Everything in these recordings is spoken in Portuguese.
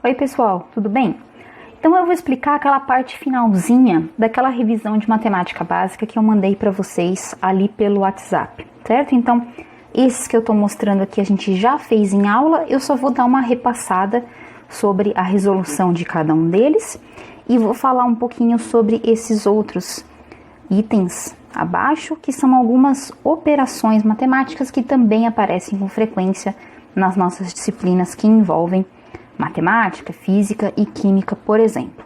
Oi pessoal, tudo bem? Então eu vou explicar aquela parte finalzinha daquela revisão de matemática básica que eu mandei para vocês ali pelo WhatsApp, certo? Então esses que eu estou mostrando aqui a gente já fez em aula, eu só vou dar uma repassada sobre a resolução de cada um deles e vou falar um pouquinho sobre esses outros itens abaixo, que são algumas operações matemáticas que também aparecem com frequência nas nossas disciplinas que envolvem matemática, física e química, por exemplo.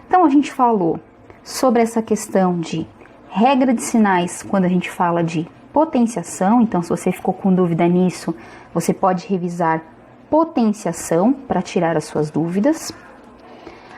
Então a gente falou sobre essa questão de regra de sinais quando a gente fala de potenciação. Então, se você ficou com dúvida nisso, você pode revisar potenciação para tirar as suas dúvidas.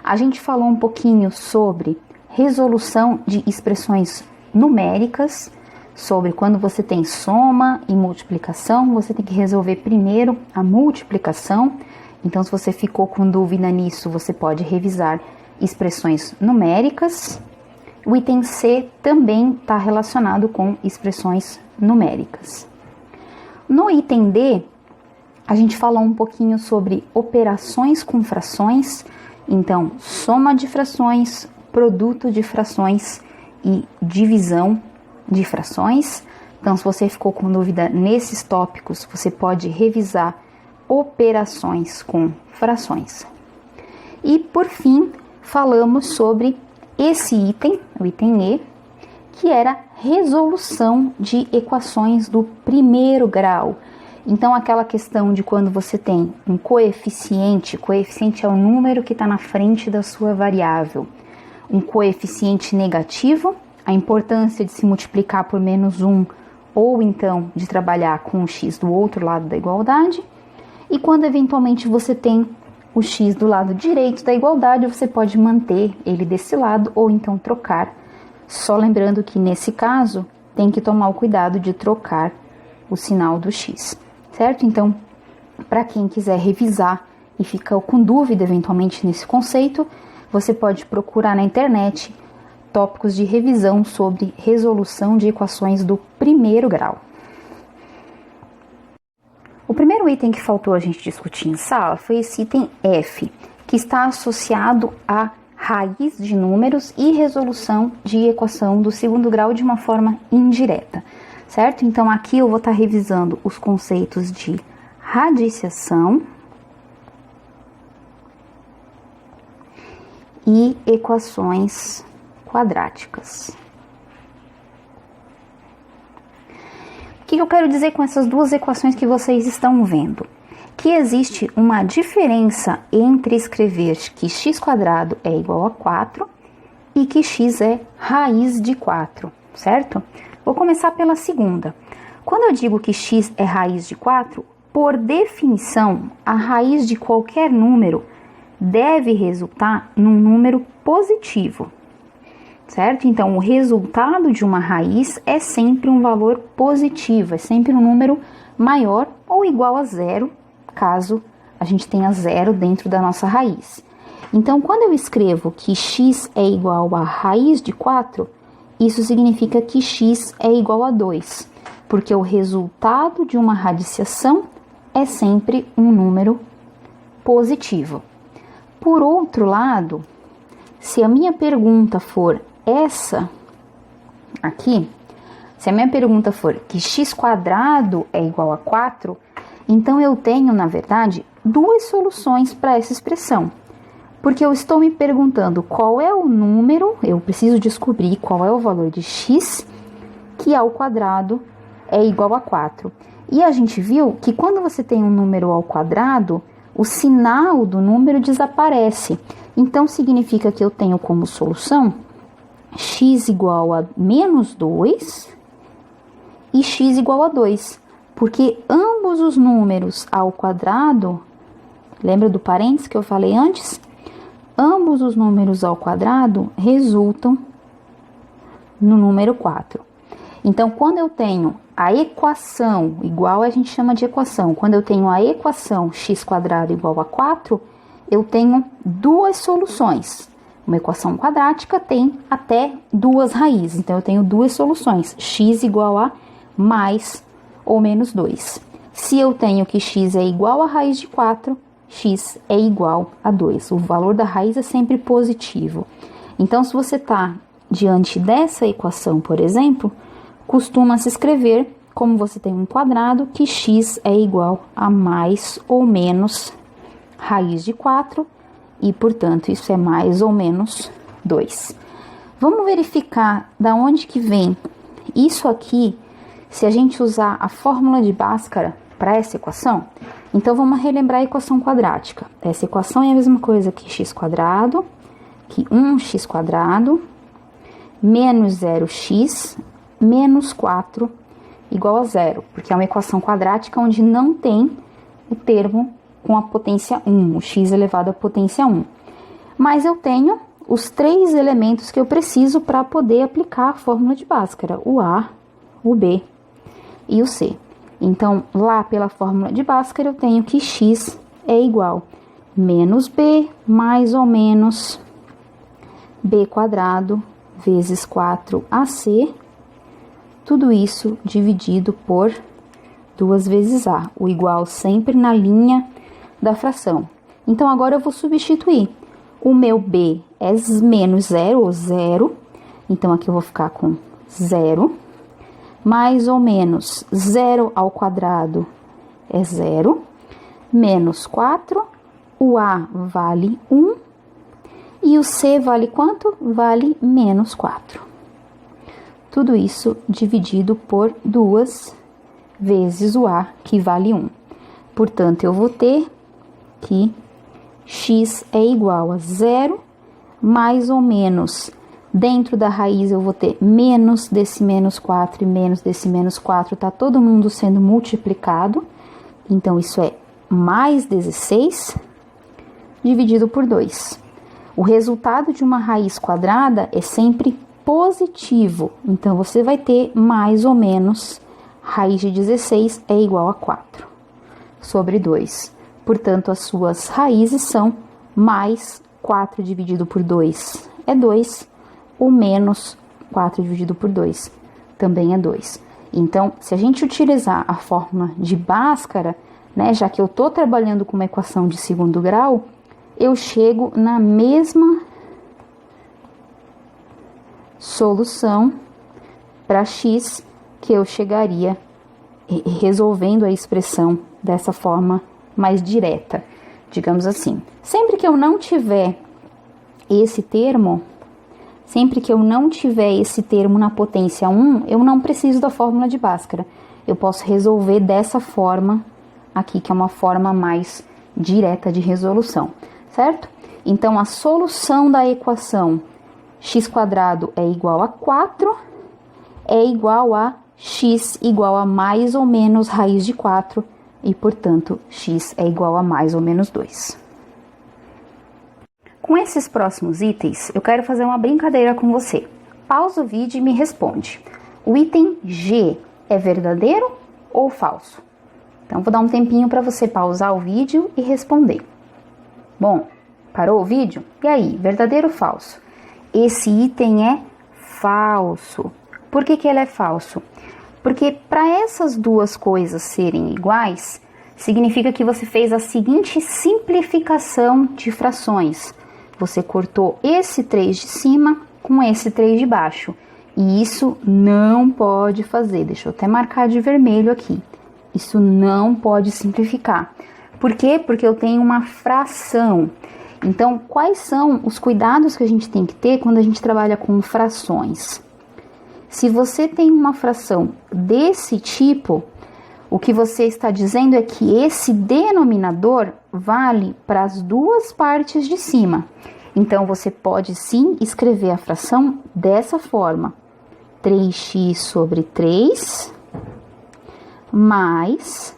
A gente falou um pouquinho sobre resolução de expressões numéricas, sobre quando você tem soma e multiplicação, você tem que resolver primeiro a multiplicação. Então, se você ficou com dúvida nisso, você pode revisar expressões numéricas. O item C também está relacionado com expressões numéricas. No item D, a gente falou um pouquinho sobre operações com frações. Então, soma de frações, produto de frações e divisão de frações. Então, se você ficou com dúvida nesses tópicos, você pode revisar operações com frações. E por fim, falamos sobre esse item, o item E, que era resolução de equações do primeiro grau. Então, aquela questão de quando você tem um coeficiente é o número que está na frente da sua variável. Um coeficiente negativo, a importância de se multiplicar por -1 ou então de trabalhar com o x do outro lado da igualdade. E quando eventualmente você tem o x do lado direito da igualdade, você pode manter ele desse lado ou então trocar. Só lembrando que nesse caso tem que tomar o cuidado de trocar o sinal do x, certo? Então, para quem quiser revisar e ficar com dúvida eventualmente nesse conceito, você pode procurar na internet tópicos de revisão sobre resolução de equações do primeiro grau. O primeiro item que faltou a gente discutir em sala foi esse item F, que está associado a raiz de números e resolução de equação do segundo grau de uma forma indireta, certo? Então, aqui eu vou estar revisando os conceitos de radiciação e equações quadráticas. O que eu quero dizer com essas duas equações que vocês estão vendo? Que existe uma diferença entre escrever que x² é igual a 4 e que x é raiz de 4, certo? Vou começar pela segunda. Quando eu digo que x é raiz de 4, por definição, a raiz de qualquer número deve resultar num número positivo, certo? Então, o resultado de uma raiz é sempre um valor positivo, é sempre um número maior ou igual a zero, caso a gente tenha zero dentro da nossa raiz. Então, quando eu escrevo que x é igual a raiz de 4, isso significa que x é igual a 2, porque o resultado de uma radiciação é sempre um número positivo. Por outro lado, se a minha pergunta for essa aqui, se a minha pergunta for que x² é igual a 4, então eu tenho, na verdade, duas soluções para essa expressão. Porque eu estou me perguntando qual é o número, eu preciso descobrir qual é o valor de x, que ao quadrado é igual a 4. E a gente viu que quando você tem um número ao quadrado, o sinal do número desaparece. Então, significa que eu tenho como solução x igual a -2 e x igual a 2, porque ambos os números ao quadrado, lembra do parênteses que eu falei antes? Ambos os números ao quadrado resultam no número 4. Então, quando eu tenho a equação, igual a gente chama de equação, quando eu tenho a equação x² igual a 4, eu tenho duas soluções. Uma equação quadrática tem até duas raízes, então eu tenho duas soluções, x igual a mais ou menos 2. Se eu tenho que x é igual a raiz de 4, x é igual a 2. O valor da raiz é sempre positivo. Então, se você está diante dessa equação, por exemplo, costuma se escrever, como você tem um quadrado, que x é igual a mais ou menos raiz de 4 e, portanto, isso é mais ou menos 2. Vamos verificar da onde que vem isso aqui, se a gente usar a fórmula de Bhaskara para essa equação. Então, vamos relembrar a equação quadrática. Essa equação é a mesma coisa que x quadrado, que 1x quadrado, menos 0x, menos 4, igual a 0. Porque é uma equação quadrática onde não tem o termo com a potência 1, o x elevado à potência 1. Mas eu tenho os 3 elementos que eu preciso para poder aplicar a fórmula de Bhaskara, o A, o B e o C. Então, lá pela fórmula de Bhaskara, eu tenho que x é igual a menos b mais ou menos b quadrado vezes 4ac, tudo isso dividido por 2 vezes a, o igual sempre na linha da fração. Então, agora eu vou substituir. O meu b é menos 0, ou 0, então aqui eu vou ficar com 0, mais ou menos 0 ao quadrado é 0, menos 4, o a vale 1, e o c vale quanto? Vale menos 4. Tudo isso dividido por 2 vezes o a, que vale 1. Portanto, eu vou ter que x é igual a 0, mais ou menos, dentro da raiz eu vou ter menos desse menos 4 e menos desse menos 4, tá todo mundo sendo multiplicado, então isso é mais 16, dividido por 2. O resultado de uma raiz quadrada é sempre positivo, então você vai ter mais ou menos raiz de 16 é igual a 4 sobre 2. Portanto, as suas raízes são mais 4 dividido por 2 é 2, ou menos 4 dividido por 2 também é 2. Então, se a gente utilizar a fórmula de Bhaskara, né, já que eu estou trabalhando com uma equação de segundo grau, eu chego na mesma solução para x que eu chegaria resolvendo a expressão dessa forma mais direta, digamos assim. Sempre que eu não tiver esse termo, na potência 1, eu não preciso da fórmula de Bhaskara. Eu posso resolver dessa forma aqui, que é uma forma mais direta de resolução, certo? Então, a solução da equação x² é igual a 4, é igual a x igual a mais ou menos raiz de 4, e, portanto, x é igual a mais ou menos 2. Com esses próximos itens, eu quero fazer uma brincadeira com você. Pausa o vídeo e me responde. O item G é verdadeiro ou falso? Então, vou dar um tempinho para você pausar o vídeo e responder. Bom, parou o vídeo? E aí, verdadeiro ou falso? Esse item é falso. Por que ele é falso? Porque para essas duas coisas serem iguais, significa que você fez a seguinte simplificação de frações. Você cortou esse 3 de cima com esse 3 de baixo. E isso não pode fazer. Deixa eu até marcar de vermelho aqui. Isso não pode simplificar. Por quê? Porque eu tenho uma fração. Então, quais são os cuidados que a gente tem que ter quando a gente trabalha com frações? Se você tem uma fração desse tipo, o que você está dizendo é que esse denominador vale para as duas partes de cima. Então, você pode sim escrever a fração dessa forma. 3x sobre 3 mais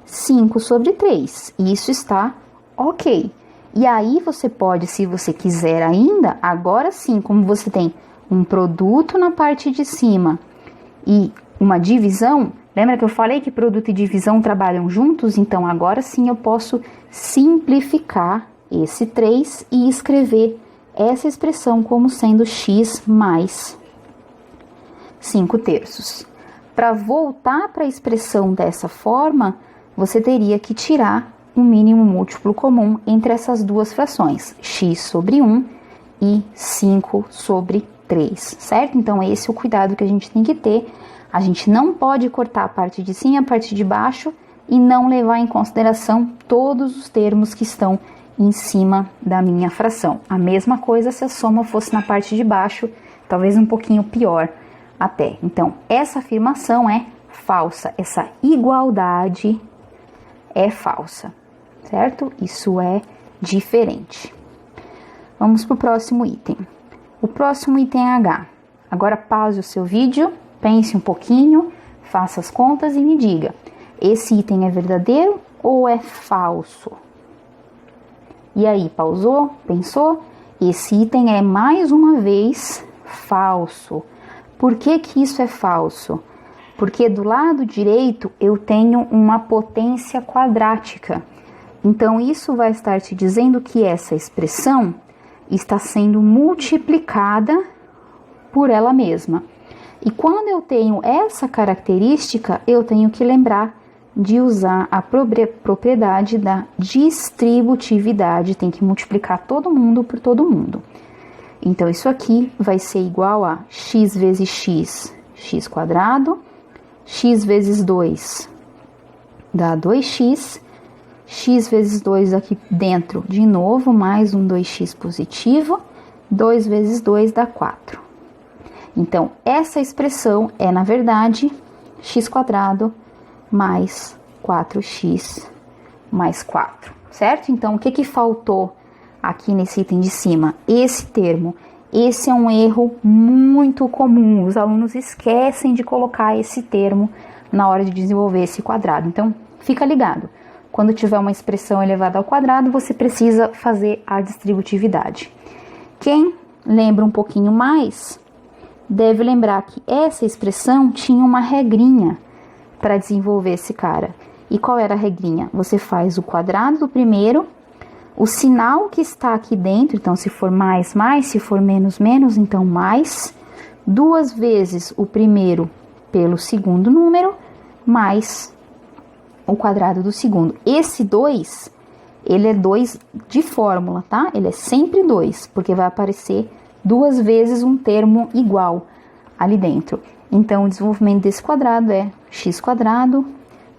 5 sobre 3. Isso está ok. E aí, você pode, se você quiser ainda, agora sim, como você tem um produto na parte de cima e uma divisão, lembra que eu falei que produto e divisão trabalham juntos? Então, agora sim eu posso simplificar esse 3 e escrever essa expressão como sendo x mais 5/3. Para voltar para a expressão dessa forma, você teria que tirar um mínimo múltiplo comum entre essas duas frações, x sobre 1 e 5 sobre 3, certo? Então, esse é o cuidado que a gente tem que ter. A gente não pode cortar a parte de cima e a parte de baixo e não levar em consideração todos os termos que estão em cima da minha fração. A mesma coisa se a soma fosse na parte de baixo, talvez um pouquinho pior até. Então, essa afirmação é falsa, essa igualdade é falsa, certo? Isso é diferente. Vamos para o próximo item. O próximo item é H. Agora pause o seu vídeo, pense um pouquinho, faça as contas e me diga, esse item é verdadeiro ou é falso? E aí, pausou? Pensou? Esse item é mais uma vez falso. Por que que isso é falso? Porque do lado direito eu tenho uma potência quadrática. Então, isso vai estar te dizendo que essa expressão está sendo multiplicada por ela mesma. E quando eu tenho essa característica, eu tenho que lembrar de usar a propriedade da distributividade. Tem que multiplicar todo mundo por todo mundo. Então, isso aqui vai ser igual a x vezes x, x quadrado, x vezes 2 dá 2x, x vezes 2 aqui dentro, de novo, mais um 2x positivo, 2 vezes 2 dá 4. Então, essa expressão é, na verdade, x quadrado mais 4x mais 4, certo? Então, o que que faltou aqui nesse item de cima? Esse termo. Esse é um erro muito comum. Os alunos esquecem de colocar esse termo na hora de desenvolver esse quadrado. Então, fica ligado. Quando tiver uma expressão elevada ao quadrado, você precisa fazer a distributividade. Quem lembra um pouquinho mais, deve lembrar que essa expressão tinha uma regrinha para desenvolver esse cara. E qual era a regrinha? Você faz o quadrado do primeiro, o sinal que está aqui dentro, então se for mais, mais, se for menos, menos, então mais, 2 vezes o primeiro pelo segundo número, mais o quadrado do segundo. Esse 2, ele é 2 de fórmula, tá? Ele é sempre 2, porque vai aparecer 2 vezes um termo igual ali dentro. Então, o desenvolvimento desse quadrado é x quadrado,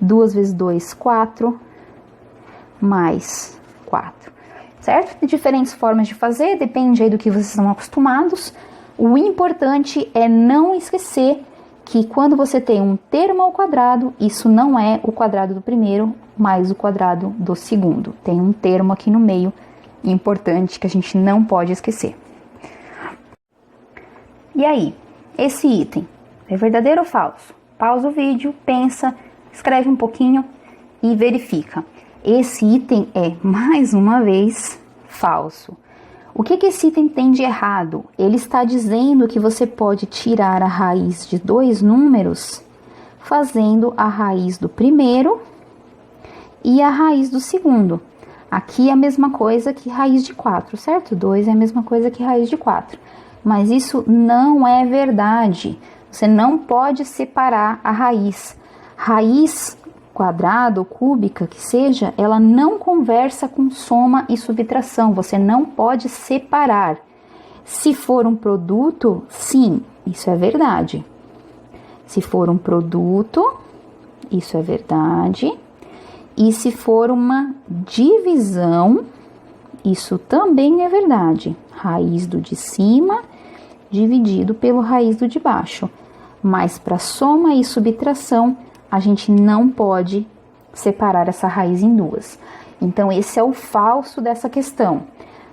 2 vezes 2, 4, mais 4, certo? De diferentes formas de fazer, depende aí do que vocês estão acostumados. O importante é não esquecer que quando você tem um termo ao quadrado, isso não é o quadrado do primeiro mais o quadrado do segundo. Tem um termo aqui no meio importante que a gente não pode esquecer. E aí, esse item é verdadeiro ou falso? Pausa o vídeo, pensa, escreve um pouquinho e verifica. Esse item é, mais uma vez, falso. O que esse item tem de errado? Ele está dizendo que você pode tirar a raiz de 2 números fazendo a raiz do primeiro e a raiz do segundo. Aqui é a mesma coisa que raiz de 4, certo? 2 é a mesma coisa que raiz de 4. Mas isso não é verdade. Você não pode separar a raiz. Raiz quadrada ou cúbica que seja, ela não conversa com soma e subtração. Você não pode separar. Se for um produto, sim, isso é verdade. Se for um produto, isso é verdade. E se for uma divisão, isso também é verdade. Raiz do de cima dividido pelo raiz do de baixo. Mas para soma e subtração, a gente não pode separar essa raiz em duas. Então, esse é o falso dessa questão.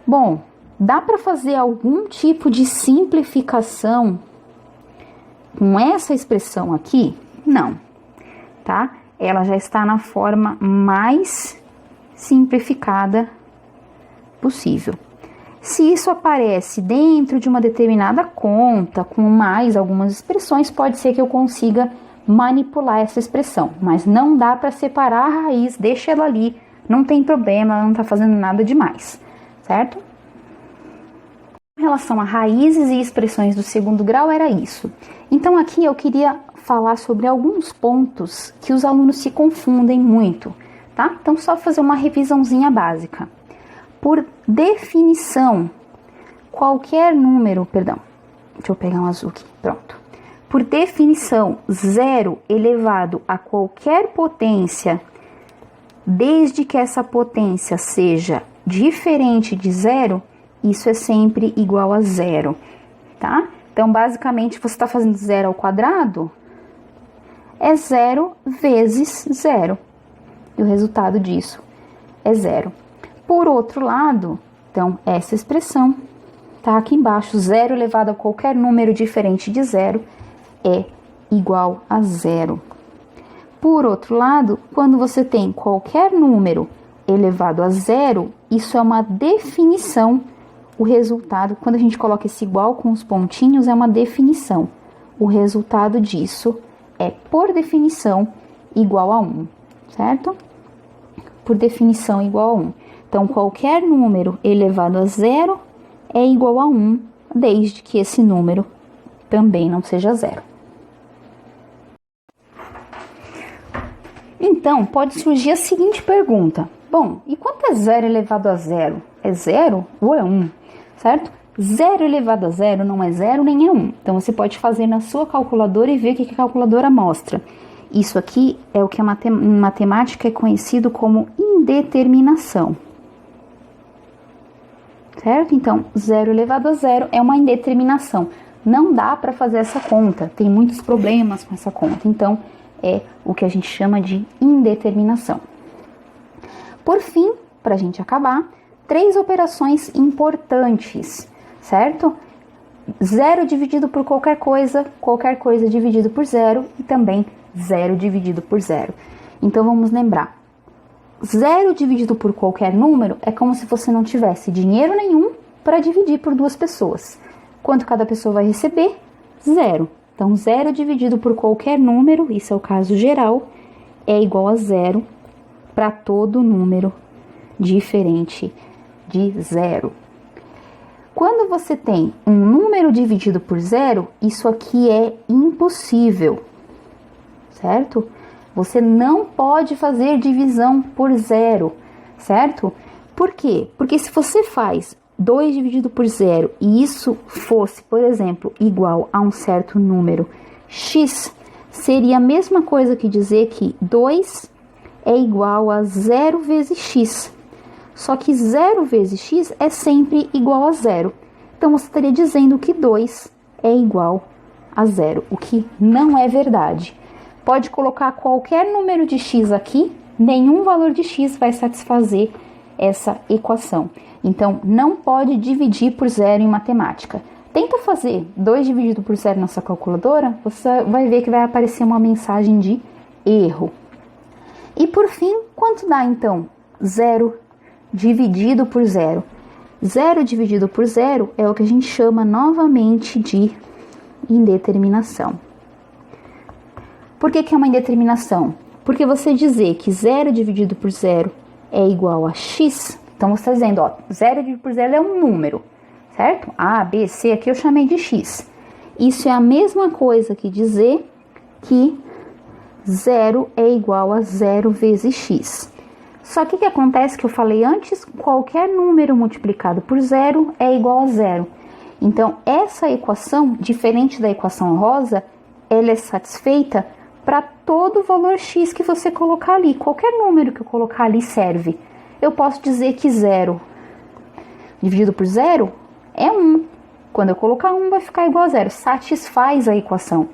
Bom, dá para fazer algum tipo de simplificação com essa expressão aqui? Não, tá? Ela já está na forma mais simplificada possível. Se isso aparece dentro de uma determinada conta, com mais algumas expressões, pode ser que eu consiga manipular essa expressão, mas não dá para separar a raiz, deixa ela ali, não tem problema, ela não está fazendo nada demais, certo? Em relação a raízes e expressões do segundo grau, era isso. Então, aqui eu queria falar sobre alguns pontos que os alunos se confundem muito, tá? Então, só fazer uma revisãozinha básica. Por definição, qualquer número, perdão, deixa eu pegar um azul aqui, pronto. Por definição, 0 elevado a qualquer potência, desde que essa potência seja diferente de 0, isso é sempre igual a 0, tá? Então, basicamente, você está fazendo 0 ao quadrado, é 0 vezes 0. E o resultado disso é 0. Por outro lado, então, essa expressão tá aqui embaixo, 0 elevado a qualquer número diferente de 0 é igual a 0. Por outro lado, quando você tem qualquer número elevado a 0, isso é uma definição. O resultado, quando a gente coloca esse igual com os pontinhos, é uma definição. O resultado disso é, por definição, igual a 1, certo? Por definição, igual a 1. Então, qualquer número elevado a 0 é igual a 1, desde que esse número também não seja 0. Então, pode surgir a seguinte pergunta. Bom, e quanto é 0 elevado a 0? É 0 ou é 1? Certo? 0 elevado a 0 não é 0 nem é 1. Então, você pode fazer na sua calculadora e ver o que a calculadora mostra. Isso aqui é o que em matemática é conhecido como indeterminação. Certo? Então, 0 elevado a 0 é uma indeterminação. Não dá para fazer essa conta. Tem muitos problemas com essa conta. Então, é o que a gente chama de indeterminação. Por fim, para a gente acabar, 3 operações importantes, certo? 0 dividido por qualquer coisa dividido por 0 e também 0 dividido por 0. Então, vamos lembrar. 0 dividido por qualquer número é como se você não tivesse dinheiro nenhum para dividir por 2 pessoas. Quanto cada pessoa vai receber? 0. Então, 0 dividido por qualquer número, isso é o caso geral, é igual a 0 para todo número diferente de 0. Quando você tem um número dividido por 0, isso aqui é impossível, certo? Você não pode fazer divisão por 0, certo? Por quê? Porque se você faz 2 dividido por 0 e isso fosse, por exemplo, igual a um certo número x, seria a mesma coisa que dizer que 2 é igual a 0 vezes x. Só que 0 vezes x é sempre igual a 0. Então, você estaria dizendo que 2 é igual a 0, o que não é verdade. Pode colocar qualquer número de x aqui, nenhum valor de x vai satisfazer essa equação. Então, não pode dividir por 0 em matemática. Tenta fazer 2 dividido por 0 na sua calculadora, você vai ver que vai aparecer uma mensagem de erro. E por fim, quanto dá então 0 dividido por 0? 0 dividido por 0 é o que a gente chama novamente de indeterminação. Por que é uma indeterminação? Porque você dizer que 0 dividido por 0 é igual a x, então você está dizendo, ó, 0 dividido por 0 é um número, certo? A, B, C, aqui eu chamei de x. Isso é a mesma coisa que dizer que 0 é igual a 0 vezes x. Só que o que acontece que eu falei antes, qualquer número multiplicado por 0 é igual a 0. Então, essa equação, diferente da equação rosa, ela é satisfeita para todo valor x que você colocar ali. Qualquer número que eu colocar ali serve. Eu posso dizer que 0 dividido por 0 é 1. Quando eu colocar 1 vai ficar igual a 0. Satisfaz a equação.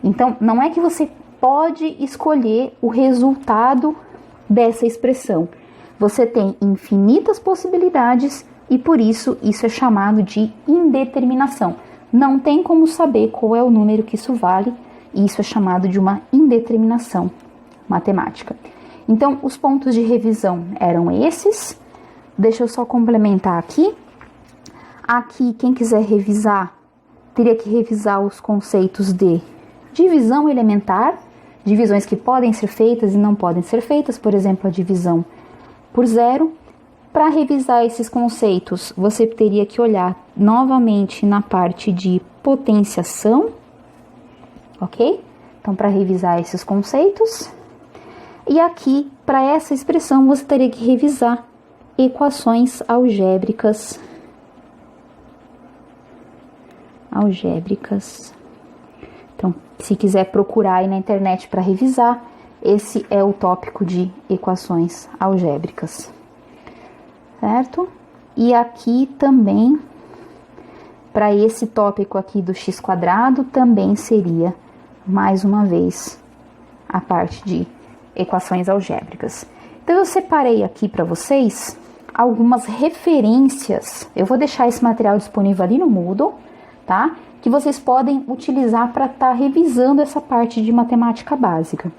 Então, não é que você pode escolher o resultado dessa expressão. Você tem infinitas possibilidades e por isso é chamado de indeterminação. Não tem como saber qual é o número que isso vale e isso é chamado de uma indeterminação matemática. Então, os pontos de revisão eram esses. Deixa eu só complementar aqui. Aqui, quem quiser revisar, teria que revisar os conceitos de divisão elementar, divisões que podem ser feitas e não podem ser feitas, por exemplo, a divisão por 0. Para revisar esses conceitos, você teria que olhar novamente na parte de potenciação, ok? Então, para revisar esses conceitos. E aqui, para essa expressão você teria que revisar equações algébricas. Então, se quiser procurar aí na internet para revisar, esse é o tópico de equações algébricas, certo? E aqui também, para esse tópico aqui do x², também seria, mais uma vez, a parte de equações algébricas. Então, eu separei aqui para vocês algumas referências. Eu vou deixar esse material disponível ali no Moodle, tá? Que vocês podem utilizar para estar revisando essa parte de matemática básica.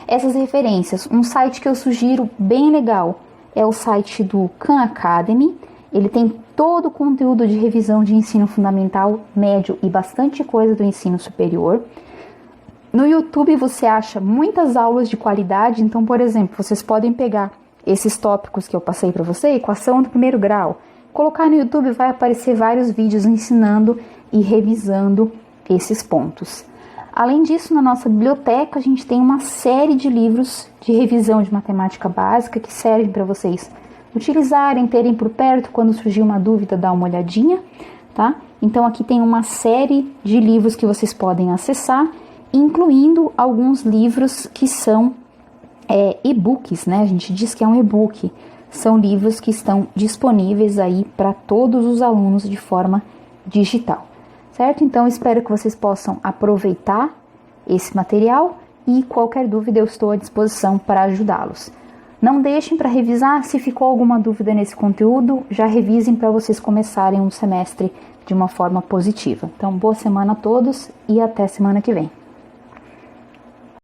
Essas referências, um site que eu sugiro bem legal é o site do Khan Academy. Ele tem todo o conteúdo de revisão de ensino fundamental, médio e bastante coisa do ensino superior. No YouTube você acha muitas aulas de qualidade, então, por exemplo, vocês podem pegar esses tópicos que eu passei para você, equação do primeiro grau, colocar no YouTube, vai aparecer vários vídeos ensinando e revisando esses pontos. Além disso, na nossa biblioteca, a gente tem uma série de livros de revisão de matemática básica que servem para vocês utilizarem, terem por perto, quando surgir uma dúvida, dar uma olhadinha, tá? Então, aqui tem uma série de livros que vocês podem acessar, incluindo alguns livros que são e-books, né? A gente diz que é um e-book. São livros que estão disponíveis aí para todos os alunos de forma digital, certo? Então, espero que vocês possam aproveitar esse material e qualquer dúvida eu estou à disposição para ajudá-los. Não deixem para revisar, se ficou alguma dúvida nesse conteúdo, já revisem para vocês começarem um semestre de uma forma positiva. Então, boa semana a todos e até semana que vem.